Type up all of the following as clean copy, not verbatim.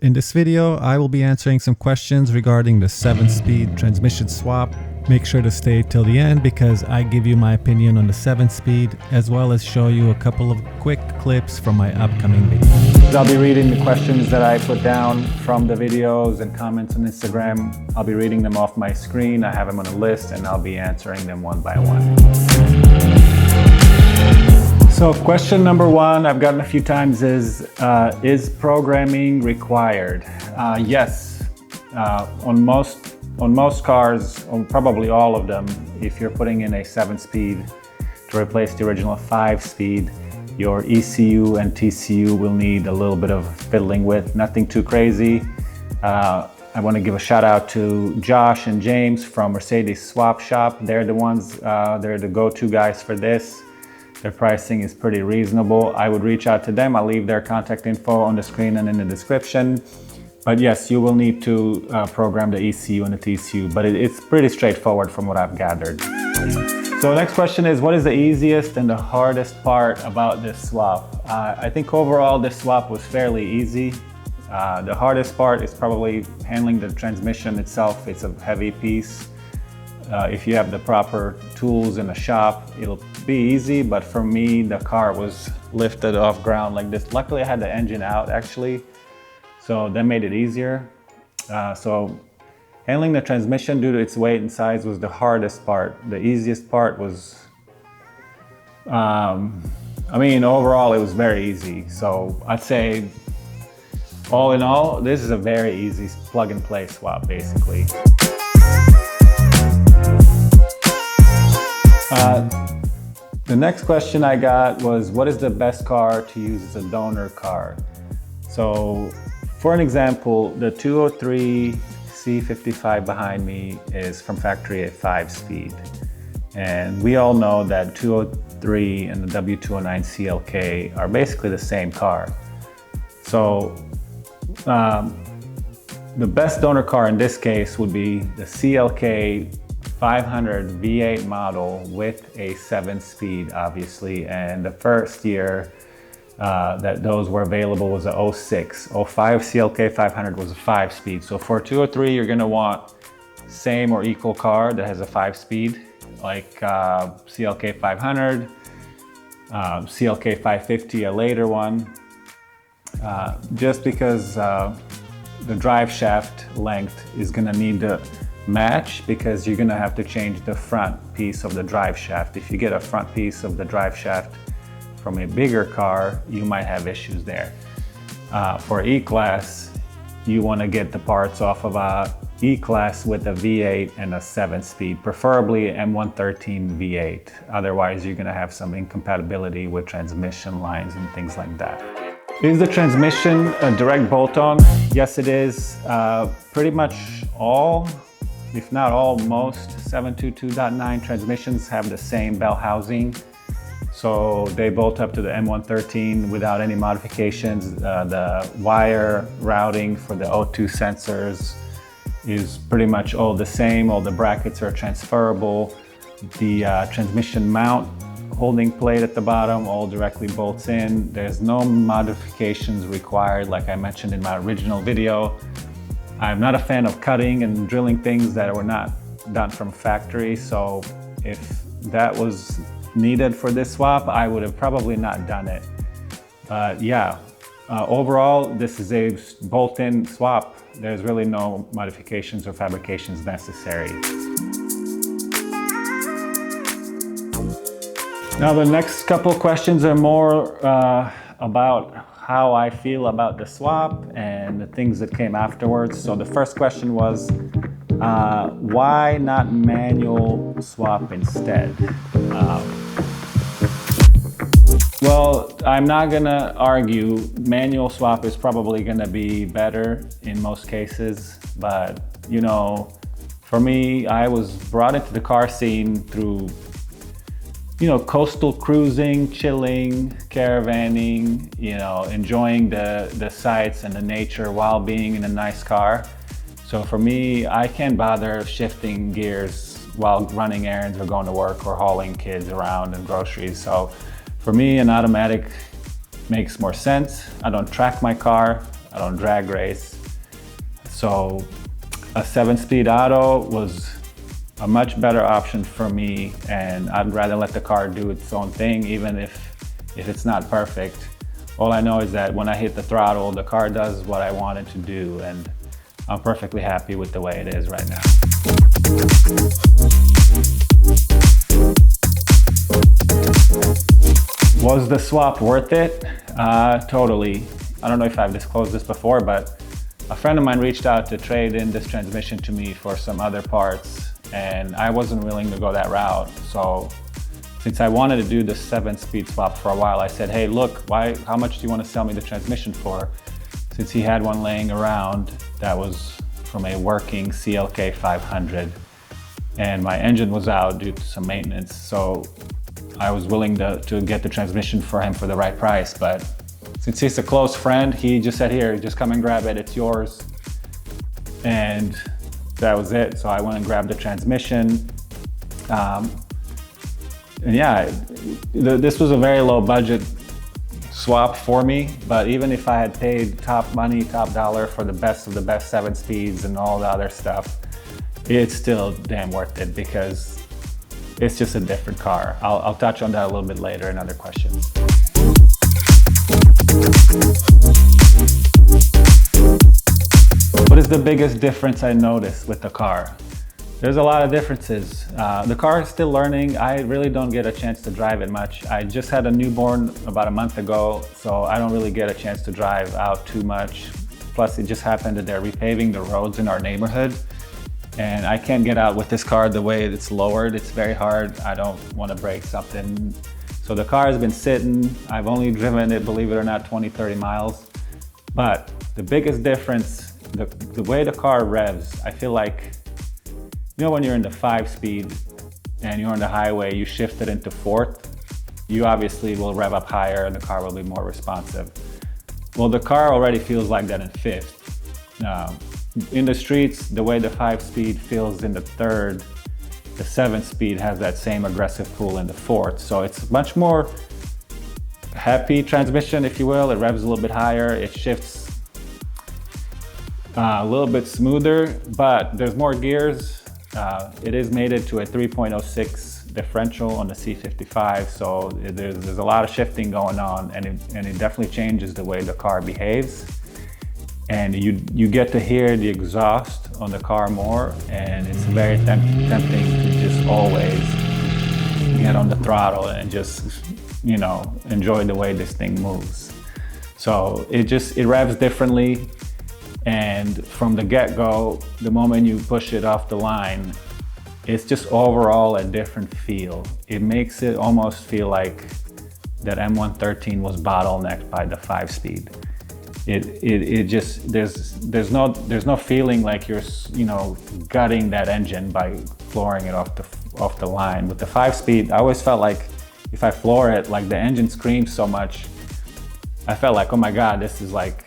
In this video, I will be answering some questions regarding the 7-speed transmission swap. Make sure to stay till the end because I give you my opinion on the 7-speed as well as show you a couple of quick clips from my upcoming videos. I'll be reading the questions that I put down from the videos and comments on Instagram. I'll be reading them off my screen. I have them on a list and I'll be answering them one by one. So question number one I've gotten a few times is programming required? Yes, on most cars, on probably all of them, if you're putting in a 7-speed to replace the original 5-speed, your ECU and TCU will need a little bit of fiddling with, nothing too crazy. I want to give a shout out to Josh and James from Mercedes Swap Shop. They're the ones, they're the go-to guys for this. Their pricing is pretty reasonable. I would reach out to them. I'll leave their contact info on the screen and in the description. But yes, you will need to program the ECU and the TCU, but it's pretty straightforward from what I've gathered. So next question is, what is the easiest and the hardest part about this swap? I think overall this swap was fairly easy. The hardest part is probably handling the transmission itself. It's a heavy piece. If you have the proper tools in the shop, it'll be easy, but for me, the car was lifted off ground like this. Luckily, I had the engine out actually, so that made it easier. So handling the transmission due to its weight and size was the hardest part. The easiest part was, overall, it was very easy. So I'd say, all in all, this is a very easy plug and play swap, basically. The next question I got was, what is the best car to use as a donor car? So for an example, the 203 C55 behind me is from factory a 5-speed. And we all know that 203 and the W209 CLK are basically the same car. So the best donor car in this case would be the CLK 500 V8 model with a 7-speed, obviously, and the first year that those were available was a 06. 05 CLK 500 was a 5-speed. So for 203, you're gonna want same or equal car that has a 5-speed, like CLK 500, CLK 550, a later one, just because the drive shaft length is gonna need to match because you're gonna have to change the front piece of the drive shaft. If you get a front piece of the drive shaft from a bigger car, you might have issues there. For E-Class, you wanna get the parts off of a E-Class with a V8 and a 7-speed, preferably M113 V8. Otherwise, you're gonna have some incompatibility with transmission lines and things like that. Is the transmission a direct bolt-on? Yes, it is. Pretty much all, if not all, most 722.9 transmissions have the same bell housing. So they bolt up to the M113 without any modifications. The wire routing for the O2 sensors is pretty much all the same. All the brackets are transferable. The transmission mount holding plate at the bottom all directly bolts in. There's no modifications required, like I mentioned in my original video. I'm not a fan of cutting and drilling things that were not done from factory, so if that was needed for this swap, I would have probably not done it. But yeah, overall, this is a bolt-in swap. There's really no modifications or fabrications necessary. Now the next couple questions are more about how I feel about the swap and the things that came afterwards. So the first question was, why not manual swap instead? Well, I'm not gonna argue. Manual swap is probably gonna be better in most cases, but you know, for me, I was brought into the car scene through coastal cruising, chilling, caravanning, enjoying the sights and the nature while being in a nice car. So for me, I can't bother shifting gears while running errands or going to work or hauling kids around and groceries. So for me, an automatic makes more sense. I don't track my car. I don't drag race. So a 7-speed auto was a much better option for me, and I'd rather let the car do its own thing, even if it's not perfect. All I know is that when I hit the throttle, the car does what I want it to do, and I'm perfectly happy with the way it is right now. Was the swap worth it? Totally. I don't know if I've disclosed this before, but a friend of mine reached out to trade in this transmission to me for some other parts, and I wasn't willing to go that route. So since I wanted to do the 7-speed swap for a while, I said, hey, look, how much do you want to sell me the transmission for? Since he had one laying around that was from a working CLK 500, and my engine was out due to some maintenance. So I was willing to get the transmission for him for the right price, but since he's a close friend, he just said, here, just come and grab it, it's yours. And that was it. So I went and grabbed the transmission. And yeah, this was a very low budget swap for me, but even if I had paid top money, top dollar for the best of the best 7 speeds and all the other stuff, it's still damn worth it because it's just a different car. I'll touch on that a little bit later in other questions. What is the biggest difference I noticed with the car? There's a lot of differences. The car is still learning. I really don't get a chance to drive it much. I just had a newborn about a month ago, so I don't really get a chance to drive out too much. Plus, it just happened that they're repaving the roads in our neighborhood, and I can't get out with this car the way it's lowered. It's very hard. I don't want to break something. So the car has been sitting. I've only driven it, believe it or not, 20, 30 miles. But the biggest difference, the way the car revs, I feel like, you know, when you're in the 5-speed and you're on the highway, you shift it into 4th, you obviously will rev up higher and the car will be more responsive. Well, the car already feels like that in 5th. In the streets, the way the 5-speed feels in the 3rd, the 7-speed has that same aggressive pull in the 4th. So it's much more happy transmission, if you will. It revs a little bit higher, it shifts a little bit smoother, but there's more gears. It is mated to a 3.06 differential on the C55, so there's a lot of shifting going on, and it definitely changes the way the car behaves. And you get to hear the exhaust on the car more, and it's very tempting to just always get on the throttle and just, you know, enjoy the way this thing moves. So it revs differently, and from the get-go, the moment you push it off the line, it's just overall a different feel. It makes it almost feel like that M113 was bottlenecked by the 5-speed. It just, there's no feeling like you're, you know, gutting that engine by flooring it off the line. With the 5-speed, I always felt like if I floor it, like the engine screams so much, I felt like, oh my God, this is like,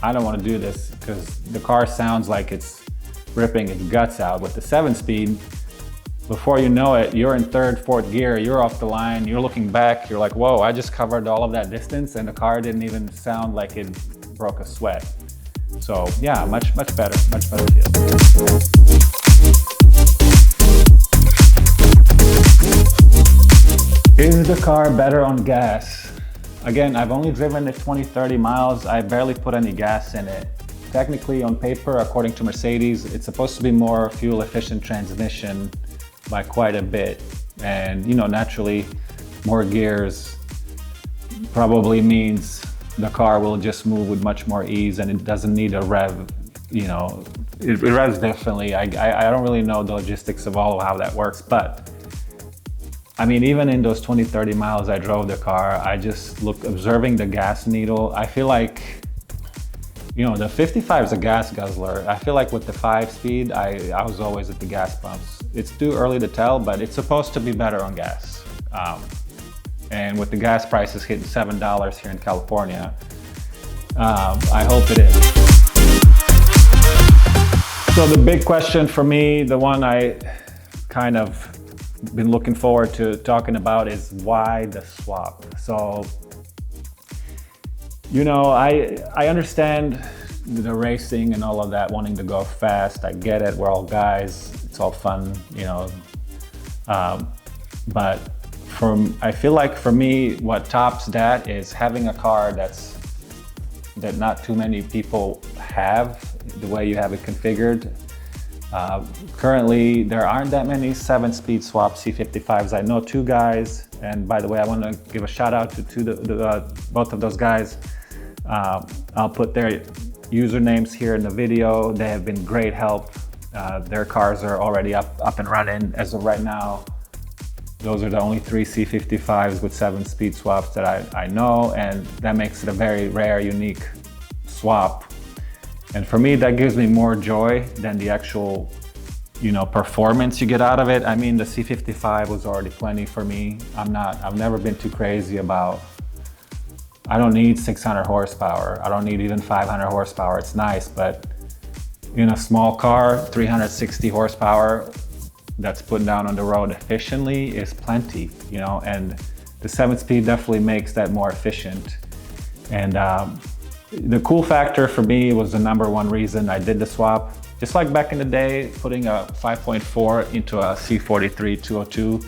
I don't want to do this, because the car sounds like it's ripping its guts out. With the 7-speed, before you know it, you're in 3rd, 4th gear, you're off the line, you're looking back, you're like, whoa, I just covered all of that distance and the car didn't even sound like it broke a sweat. So yeah, much better feel. Is the car better on gas? Again, I've only driven it 20, 30 miles. I barely put any gas in it. Technically, on paper, according to Mercedes, it's supposed to be more fuel efficient transmission by quite a bit. And, you know, naturally, more gears probably means the car will just move with much more ease and it doesn't need a rev, you know, it revs differently. I don't really know the logistics of all of how that works, but I mean, even in those 20, 30 miles I drove the car, I just observing the gas needle. I feel like, you know, the 55 is a gas guzzler. I feel like with the 5-speed, I was always at the gas pumps. It's too early to tell, but it's supposed to be better on gas. And with the gas prices hitting $7 here in California, I hope it is. So the big question for me, the one I kind of been looking forward to talking about, is why the swap? So You know, I understand the racing and all of that, wanting to go fast. I get it. We're all guys. It's all fun, you know. But I feel like for me, what tops that is having a car that not too many people have, the way you have it configured. Currently, there aren't that many 7-speed swap C55s. I know 2 guys, and by the way, I want to give a shout out to both of those guys. I'll put their usernames here in the video. They have been great help. Their cars are already up and running as of right now. Those are the only 3 C55s with 7-speed swaps that I know, and that makes it a very rare, unique swap. And for me, that gives me more joy than the actual, you know, performance you get out of it. I mean, the C55 was already plenty for me. I've never been too crazy about, I don't need 600 horsepower. I don't need even 500 horsepower. It's nice, but in a small car, 360 horsepower that's put down on the road efficiently is plenty, you know, and the 7-speed definitely makes that more efficient. And the cool factor for me was the #1 reason I did the swap. Just like back in the day, putting a 5.4 into a C43 202,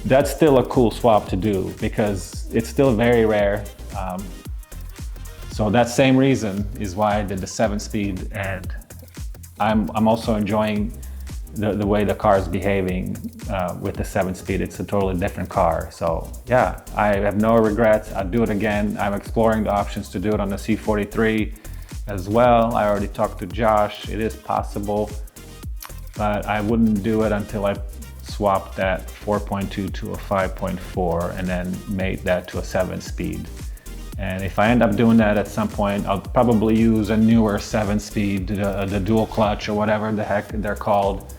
that's still a cool swap to do because it's still very rare. So that same reason is why I did the 7-speed, and I'm also enjoying the way the car is behaving with the 7-speed. It's a totally different car. So yeah, I have no regrets. I'll do it again. I'm exploring the options to do it on the C43 as well. I already talked to Josh. It is possible, but I wouldn't do it until I swapped that 4.2 to a 5.4 and then made that to a 7-speed. And if I end up doing that at some point, I'll probably use a newer 7-speed, the dual clutch or whatever the heck they're called.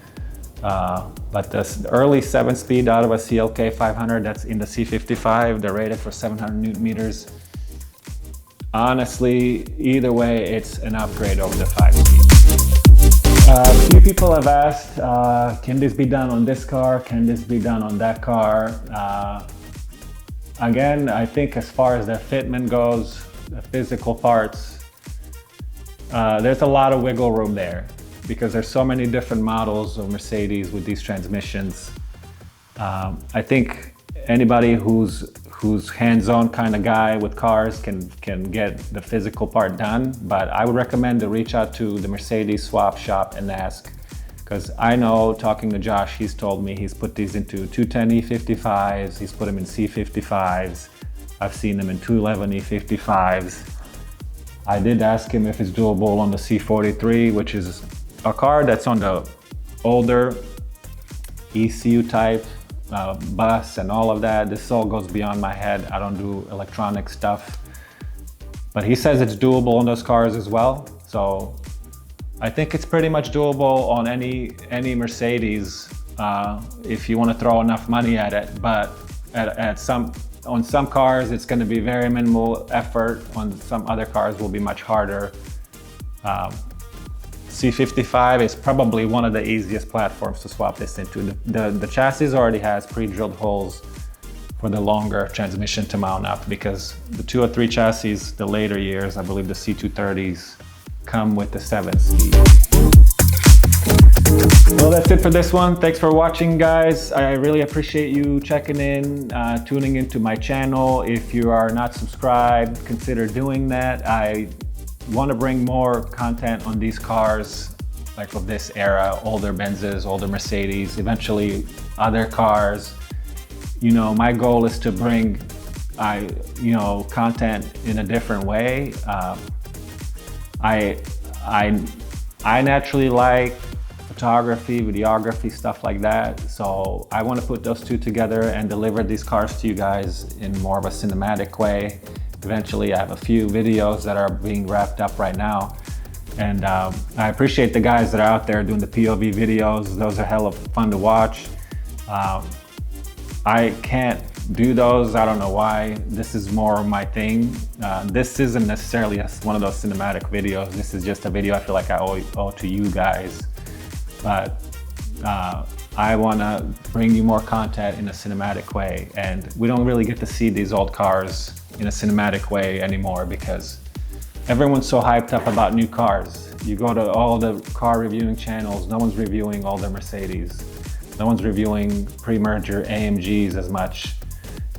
But the early 7-speed out of a CLK 500 that's in the C55, they're rated for 700 Newton meters. Honestly, either way, it's an upgrade over the 5-speed. A few people have asked, can this be done on this car? Can this be done on that car? Again, I think as far as their fitment goes, the physical parts, there's a lot of wiggle room there because there's so many different models of Mercedes with these transmissions. I think anybody who's hands-on kind of guy with cars can get the physical part done, but I would recommend to reach out to the Mercedes swap shop and ask, because I know, talking to Josh, he's told me he's put these into 210 E55s, he's put them in C55s, I've seen them in 211 E55s. I did ask him if it's doable on the C43, which is a car that's on the older ECU type bus and all of that. This all goes beyond my head. I don't do electronic stuff. But he says it's doable on those cars as well. So I think it's pretty much doable on any Mercedes if you want to throw enough money at it. But on some cars, it's going to be very minimal effort. On some other cars, will be much harder. C55 is probably one of the easiest platforms to swap this into. The chassis already has pre-drilled holes for the longer transmission to mount up, because the 203 chassis, the later years, I believe the C230s, come with the 7-speed. Well, that's it for this one. Thanks for watching, guys. I really appreciate you checking in, tuning into my channel. If you are not subscribed, consider doing that. I want to bring more content on these cars, like of this era, older Benzes, older Mercedes, eventually other cars. You know, my goal is to bring, content in a different way. I naturally like photography, videography, stuff like that. So I want to put those two together and deliver these cars to you guys in more of a cinematic way. Eventually, I have a few videos that are being wrapped up right now. And I appreciate the guys that are out there doing the POV videos. Those are hella fun to watch. I can't do those. I don't know why. This is more my thing. This isn't necessarily one of those cinematic videos. This is just a video I feel like I owe to you guys. But I want to bring you more content in a cinematic way. And we don't really get to see these old cars in a cinematic way anymore, because everyone's so hyped up about new cars. You go to all the car reviewing channels, no one's reviewing all their Mercedes. No one's reviewing pre-merger AMGs as much.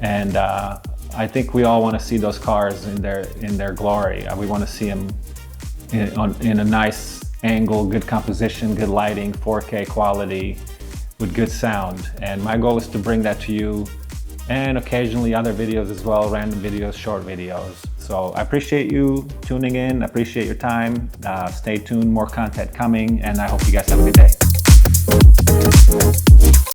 And I think we all want to see those cars in their glory. We want to see them in a nice angle, good composition, good lighting, 4K quality, with good sound. And my goal is to bring that to you, and occasionally other videos as well, random videos, short videos. So I appreciate you tuning in, I appreciate your time. Stay tuned, more content coming, and I hope you guys have a good day.